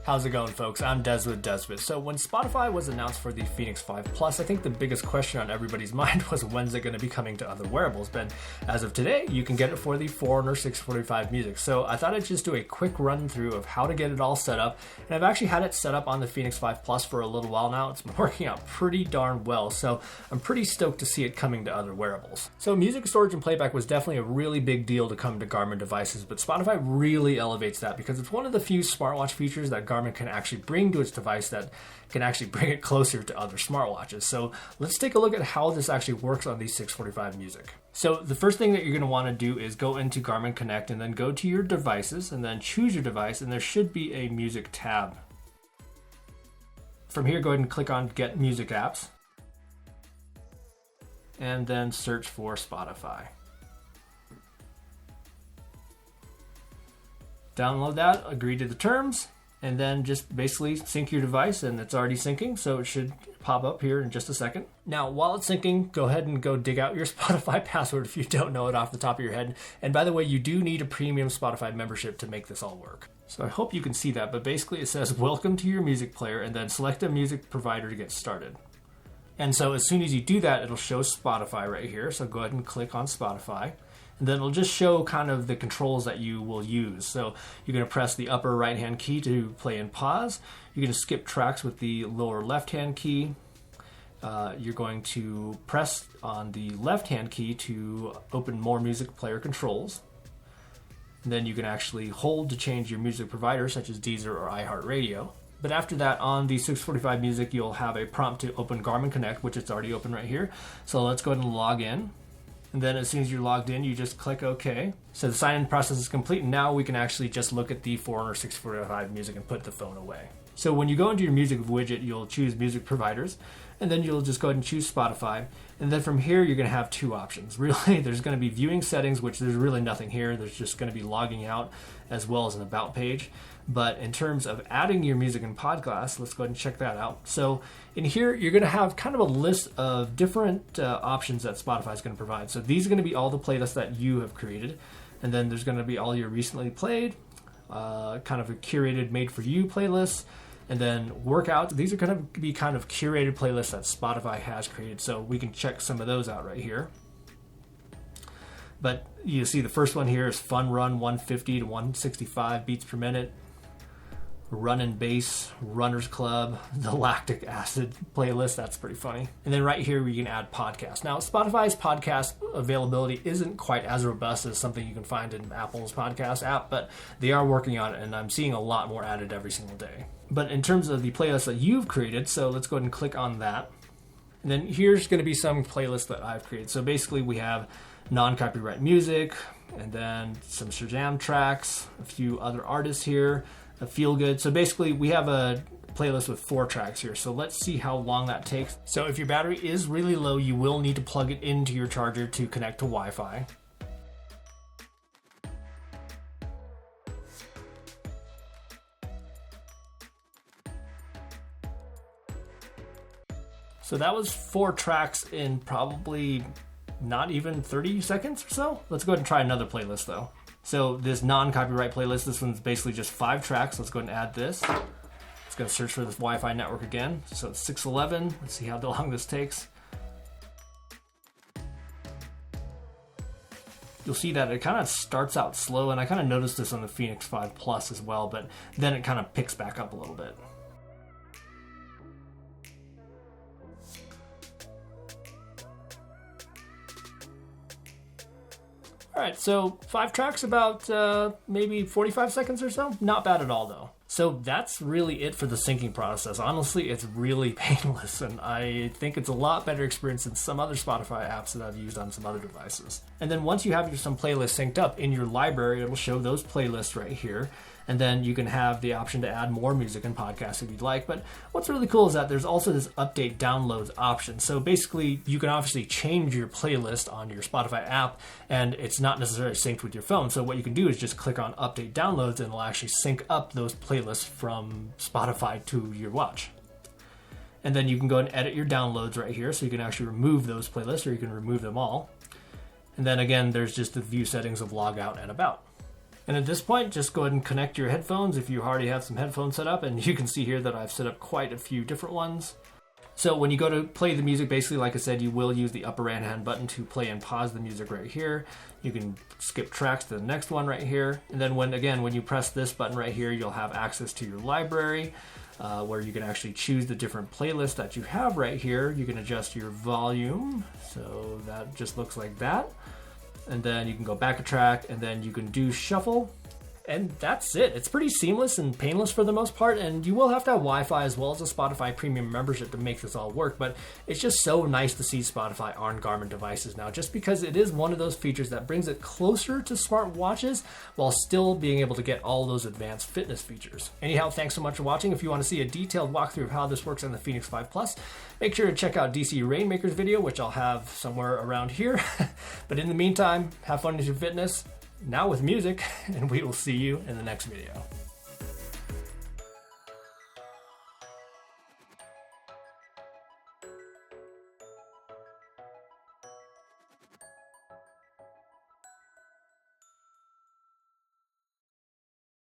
How's it going, folks? I'm Des with DesFit. So when Spotify was announced for the Fenix 5 Plus, I think the biggest question on everybody's mind was when's it going to be coming to other wearables? But as of today, you can get it for the Forerunner 645 Music. So I thought I'd just do a quick run through of how to get it all set up. And I've actually had it set up on the Fenix 5 Plus for a little while now. It's been working out pretty darn well. So I'm pretty stoked to see it coming to other wearables. So music storage and playback was definitely a really big deal to come to Garmin devices, but Spotify really elevates that because it's one of the few smartwatch features that Garmin can actually bring to its device that can actually bring it closer to other smartwatches. So let's take a look at how this actually works on the 645 Music. So the first thing that you're going to want to do is go into Garmin Connect and then go to your devices and then choose your device, and there should be a music tab. From here, go ahead and click on Get Music Apps and then search for Spotify. Download that, agree to the terms, and then just basically sync your device, and it's already syncing, so it should pop up here in just a second. Now, while it's syncing, go ahead and go dig out your Spotify password if you don't know it off the top of your head. And by the way, you do need a premium Spotify membership to make this all work. So I hope you can see that, but basically it says, welcome to your music player, and then select a music provider to get started. And so as soon as you do that, it'll show Spotify right here. So go ahead and click on Spotify. And then it'll just show kind of the controls that you will use. So you're going to press the upper right-hand key to play and pause. You're going to skip tracks with the lower left-hand key. You're going to press on the left-hand key to open more music player controls. And then you can actually hold to change your music provider, such as Deezer or iHeartRadio. But after that, on the 645 Music, you'll have a prompt to open Garmin Connect, which it's already open right here. So let's go ahead and log in. And then as soon as you're logged in, you just click OK. So the sign-in process is complete, and now we can actually just look at the Forerunner 645 Music and put the phone away. So when you go into your music widget, you'll choose music providers, and then you'll just go ahead and choose Spotify. And then from here, you're going to have two options. Really, there's going to be viewing settings, which there's really nothing here. There's just going to be logging out as well as an about page. But in terms of adding your music and podcast, let's go ahead and check that out. So in here, you're going to have kind of a list of different options that Spotify is going to provide. So these are going to be all the playlists that you have created. And then there's going to be all your recently played, kind of a curated made for you playlists. And then workouts. These are going to be kind of curated playlists that Spotify has created. So we can check some of those out right here. But you see the first one here is Fun Run 150 to 165 beats per minute. Run and Bass, Runner's Club, the Lactic Acid playlist. That's pretty funny. And then right here, we can add podcasts. Now, Spotify's podcast availability isn't quite as robust as something you can find in Apple's podcast app, but they are working on it, and I'm seeing a lot more added every single day. But in terms of the playlist that you've created, so let's go ahead and click on that. And then here's going to be some playlists that I've created. So basically, we have non-copyright music, and then some Shazam tracks, a few other artists here, a feel good. So basically we have a playlist with 4 tracks here. So let's see how long that takes. So if your battery is really low, you will need to plug it into your charger to connect to Wi-Fi. So that was 4 tracks in probably not even 30 seconds or so. Let's go ahead and try another playlist though. So this non-copyright playlist, this one's basically just 5 tracks. Let's go ahead and add this. It's going to search for this Wi-Fi network again. So it's 611. Let's see how long this takes. You'll see that it kind of starts out slow, and I kind of noticed this on the Fenix 5 Plus as well, but then it kind of picks back up a little bit. All right, so 5 tracks, about maybe 45 seconds or so. Not bad at all, though. So that's really it for the syncing process. Honestly, it's really painless, and I think it's a lot better experience than some other Spotify apps that I've used on some other devices. And then once you have some playlists synced up in your library, it'll show those playlists right here. And then you can have the option to add more music and podcasts if you'd like. But what's really cool is that there's also this update downloads option. So basically, you can obviously change your playlist on your Spotify app, and it's not necessarily synced with your phone. So what you can do is just click on update downloads, and it'll actually sync up those playlists from Spotify to your watch. And then you can go and edit your downloads right here. So you can actually remove those playlists, or you can remove them all. And then again, there's just the view settings of log out and about. And at this point, just go ahead and connect your headphones if you already have some headphones set up, and you can see here that I've set up quite a few different ones. So when you go to play the music, basically, like I said, you will use the upper right hand button to play and pause the music right here. You can skip tracks to the next one right here. And then when you press this button right here, you'll have access to your library, where you can actually choose the different playlists that you have right here. You can adjust your volume, so that just looks like that. And then you can go back a track, and then you can do shuffle. And that's it. It's pretty seamless and painless for the most part, and you will have to have Wi-Fi as well as a Spotify premium membership to make this all work, but it's just so nice to see Spotify on Garmin devices now, just because it is one of those features that brings it closer to smart watches while still being able to get all those advanced fitness features. Anyhow, thanks so much for watching. If you want to see a detailed walkthrough of how this works on the Fenix 5 Plus, make sure to check out DC Rainmaker's video, which I'll have somewhere around here. But in the meantime, have fun with your fitness, now with music, and we will see you in the next video.